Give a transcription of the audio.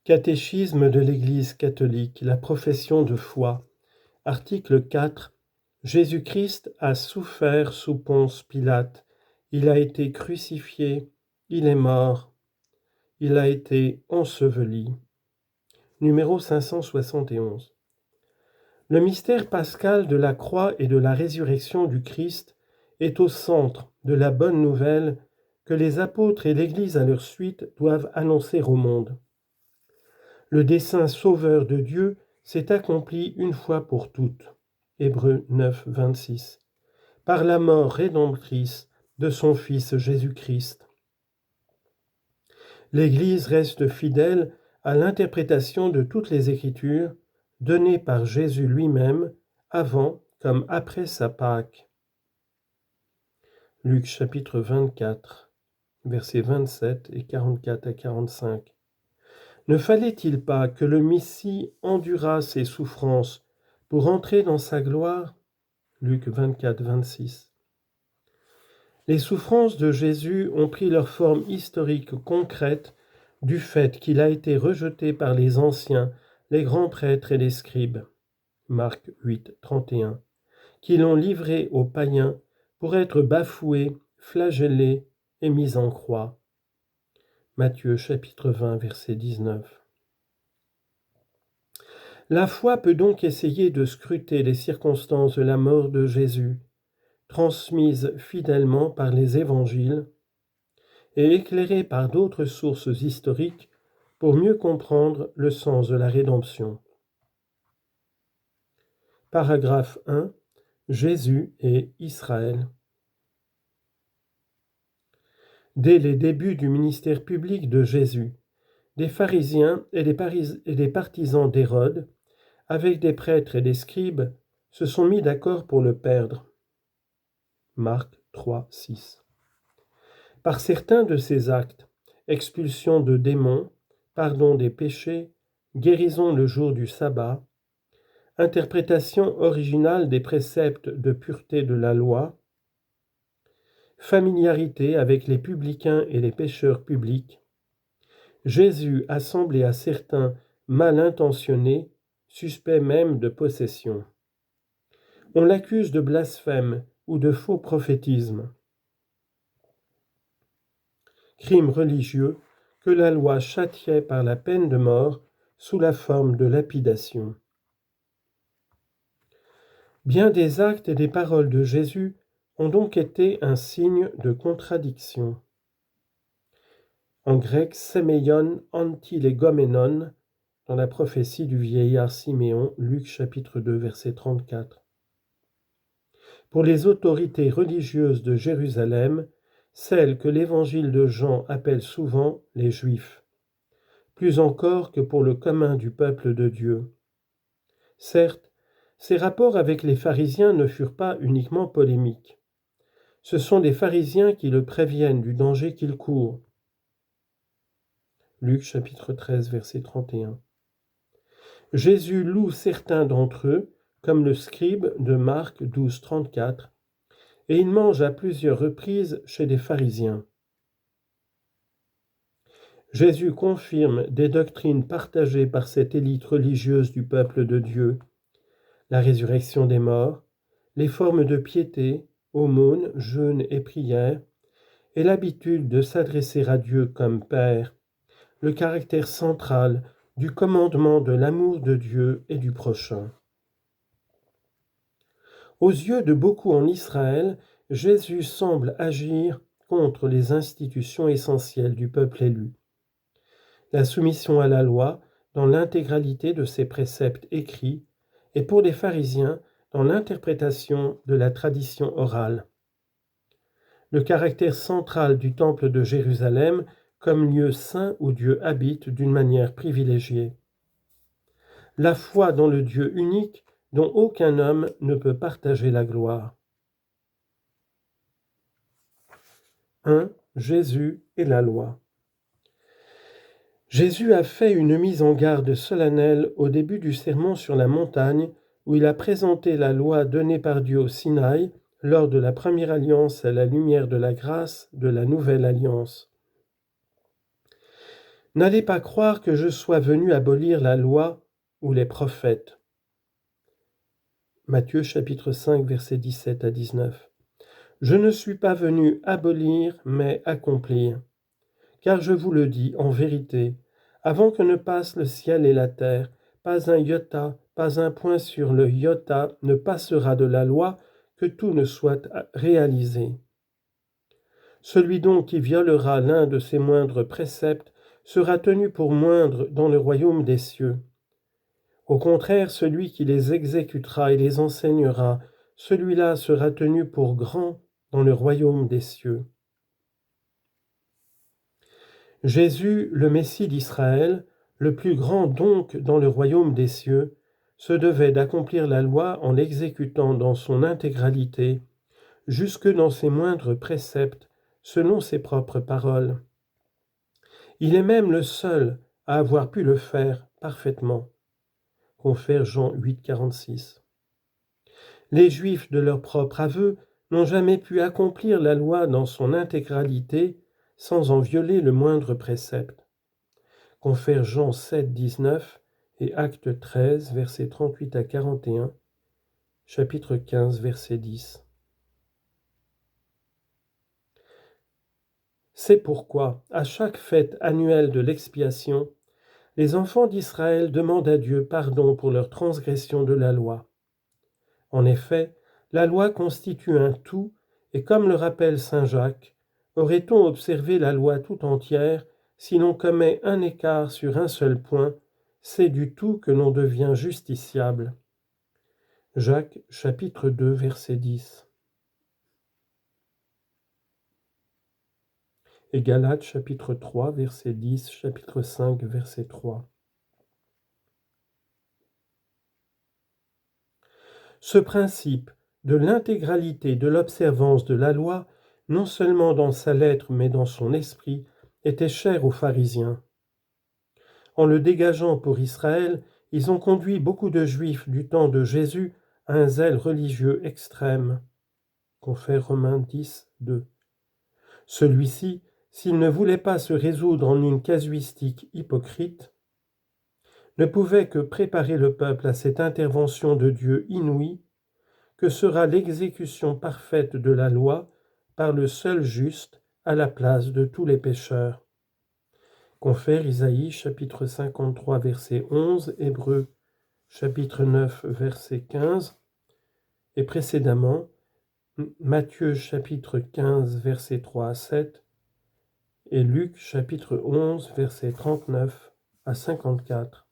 Catéchisme de l'Église catholique, la profession de foi. Article 4. Jésus-Christ a souffert sous Ponce Pilate. Il a été crucifié. Il est mort. Il a été enseveli. Numéro 571. Le mystère pascal de la croix et de la résurrection du Christ est au centre de la bonne nouvelle que les apôtres et l'Église à leur suite doivent annoncer au monde. Le dessein sauveur de Dieu s'est accompli une fois pour toutes. Hébreux 9, 26. Par la mort rédemptrice de son Fils Jésus-Christ. L'Église reste fidèle à l'interprétation de toutes les Écritures données par Jésus lui-même avant comme après sa Pâque. Luc chapitre 24, versets 27 et 44 à 45. Ne fallait-il pas que le Messie endurât ses souffrances pour entrer dans sa gloire ? Luc 24, 26. Les souffrances de Jésus ont pris leur forme historique concrète du fait qu'il a été rejeté par les anciens, les grands prêtres et les scribes. Marc 8, 31. Qui l'ont livré aux païens pour être bafoué, flagellé et mis en croix. Matthieu chapitre 20, verset 19. La foi peut donc essayer de scruter les circonstances de la mort de Jésus, transmises fidèlement par les évangiles, et éclairées par d'autres sources historiques pour mieux comprendre le sens de la rédemption. Paragraphe 1. Jésus et Israël. Dès les débuts du ministère public de Jésus, des pharisiens et des partisans d'Hérode, avec des prêtres et des scribes, se sont mis d'accord pour le perdre. Marc 3, 6. Par certains de ses actes, expulsion de démons, pardon des péchés, guérison le jour du sabbat, interprétation originale des préceptes de pureté de la loi, familiarité avec les publicains et les pécheurs publics, Jésus a semblé à certains mal intentionnés, suspects même de possession. On l'accuse de blasphème ou de faux prophétisme. Crime religieux que la loi châtiait par la peine de mort sous la forme de lapidation. Bien des actes et des paroles de Jésus ont donc été un signe de contradiction. En grec, semeion antilegomenon, dans la prophétie du vieillard Siméon, Luc chapitre 2, verset 34. Pour les autorités religieuses de Jérusalem, celles que l'évangile de Jean appelle souvent les Juifs, plus encore que pour le commun du peuple de Dieu. Certes, ces rapports avec les pharisiens ne furent pas uniquement polémiques. Ce sont des pharisiens qui le préviennent du danger qu'il court. Luc chapitre 13, verset 31. Jésus loue certains d'entre eux, comme le scribe de Marc 12, 34, et il mange à plusieurs reprises chez des pharisiens. Jésus confirme des doctrines partagées par cette élite religieuse du peuple de Dieu, la résurrection des morts, les formes de piété, aumône, jeûne et prière, et l'habitude de s'adresser à Dieu comme Père, le caractère central du commandement de l'amour de Dieu et du prochain. Aux yeux de beaucoup en Israël, Jésus semble agir contre les institutions essentielles du peuple élu. La soumission à la loi dans l'intégralité de ses préceptes écrits et pour les pharisiens dans l'interprétation de la tradition orale. Le caractère central du temple de Jérusalem comme lieu saint où Dieu habite d'une manière privilégiée. La foi dans le Dieu unique dont aucun homme ne peut partager la gloire. 1. Jésus et la loi. Jésus a fait une mise en garde solennelle au début du sermon sur la montagne où il a présenté la loi donnée par Dieu au Sinaï lors de la première alliance à la lumière de la grâce de la nouvelle alliance. N'allez pas croire que je sois venu abolir la loi ou les prophètes. Matthieu chapitre 5, versets 17 à 19. Je ne suis pas venu abolir, mais accomplir. Car je vous le dis en vérité, avant que ne passent le ciel et la terre, pas un iota, pas un point sur le iota ne passera de la loi, que tout ne soit réalisé. Celui donc qui violera l'un de ces moindres préceptes sera tenu pour moindre dans le royaume des cieux. Au contraire, celui qui les exécutera et les enseignera, celui-là sera tenu pour grand dans le royaume des cieux. Jésus, le Messie d'Israël, le plus grand donc dans le royaume des cieux, se devait d'accomplir la loi en l'exécutant dans son intégralité, jusque dans ses moindres préceptes, selon ses propres paroles. Il est même le seul à avoir pu le faire parfaitement. Confère Jean 8, 46. Les Juifs, de leur propre aveu, n'ont jamais pu accomplir la loi dans son intégralité sans en violer le moindre précepte. Confère Jean 7, 19 et Acte 13, versets 38 à 41, chapitre 15, verset 10. C'est pourquoi, à chaque fête annuelle de l'expiation, les enfants d'Israël demandent à Dieu pardon pour leur transgression de la loi. En effet, la loi constitue un tout, et comme le rappelle saint Jacques, aurait-on observé la loi tout entière, si l'on commet un écart sur un seul point, c'est du tout que l'on devient justiciable. Jacques chapitre 2 verset 10. Et Galates chapitre 3 verset 10, chapitre 5 verset 3. Ce principe de l'intégralité de l'observance de la loi, non seulement dans sa lettre mais dans son esprit, était cher aux pharisiens. En le dégageant pour Israël, ils ont conduit beaucoup de Juifs du temps de Jésus à un zèle religieux extrême. Confère Romains 10, 2. Celui-ci, s'il ne voulait pas se résoudre en une casuistique hypocrite, ne pouvait que préparer le peuple à cette intervention de Dieu inouïe, que sera l'exécution parfaite de la loi par le seul juste à la place de tous les pécheurs. Confère Isaïe chapitre 53 verset 11, Hébreux chapitre 9 verset 15 et précédemment Matthieu chapitre 15 verset 3 à 7 et Luc chapitre 11 verset 39 à 54.